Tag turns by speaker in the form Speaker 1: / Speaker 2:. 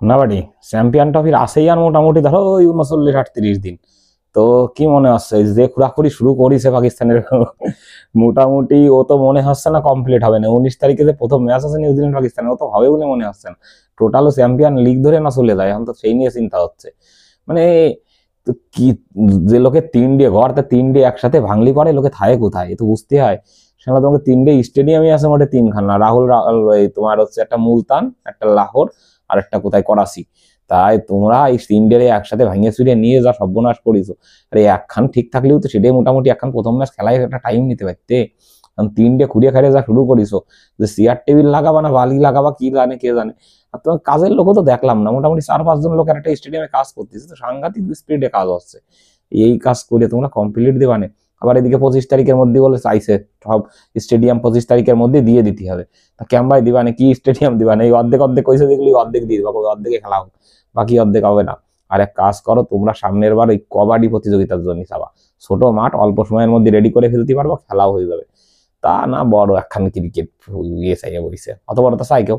Speaker 1: না বাড়ি চ্যাম্পিয়ন ট্রফির আসেই আর মোটামুটি ধরো ওই 39-38 দিন। তো কি মনে হচ্ছে যে খুরাখুরি শুরু করেছে পাকিস্তানের মোটামুটি ও তো মনে হচ্ছে না কমপ্লিট হবে না। 19 তারিখে যে প্রথম ম্যাচ আছে নিউজিল্যান্ড পাকিস্তান, ও তো হবে বলে মনে হচ্ছে না। টোটাল চ্যাম্পিয়ন লিগ ধরে না চলে যায়, এখন তো সেই নিয়ে চিন্তা হচ্ছে। মানে তো কি, যে লোকে 3 ডে ঘরতে 3 ডে একসাথে ভাঙলি পরে লোকে থাকে কোথায়, এ তো বুঝতে হয়। সেখানে তোমাকে 3 ডে স্টেডিয়ামই আছে মোটে 3খানা, এই তোমার হচ্ছে একটা মুলতান, একটা লাহোর, আর একটা কোথায় করাচি। তাই তোমরা এই 3 ডে একসাথে ভাঙিয়ে চুরিয়ে নিয়ে যা সর্বনাশ করেছো। আরে একখান ঠিক থাকলেও তো সেটাই মোটামুটি একখান প্রথম ম্যাচ খেলায় একটা টাইম নিতে পারতে। 3 ডে খুঁড়িয়ে খাইয়ে যা শুরু করিছো, যে চেয়ার টেবিল লাগাবা না বালি লাগাবা কি জানে কে জানে। আর তোমার কাজের লোকও তো দেখলাম না, মোটামুটি 4-5 জন লোক একটা স্টেডিয়ামে কাজ করতেছে, তো সাংঘাতিক স্পিডে কাজ হচ্ছে। এই কাজ করে তোমরা কমপ্লিট দিবা না। আবার এদিকে 25 তারিখের মধ্যে বলে চাইছে সব স্টেডিয়াম 25 তারিখের মধ্যে দিয়ে দিতে হবে। তা ক্যাম্বাই দিবা না, কি স্টেডিয়াম দিবা না, এই অর্ধেক অর্ধেক কইছে দেখলি অর্ধেক দিয়ে দিবা, অর্ধেকে খেলা হোক, বাকি অর্ধেক হবে না। আর এক কাজ করো, তোমরা সামনের বার ওই কবাডি প্রতিযোগিতার জন্য যাবা। ছোট মাঠ অল্প সময়ের মধ্যে রেডি করে ফেলতে পারবো, খেলাও হয়ে যাবে। তা না বড় একখান ক্রিকেট ইয়ে চাইয়া বইছে, অত বড় তো চাই কেউ।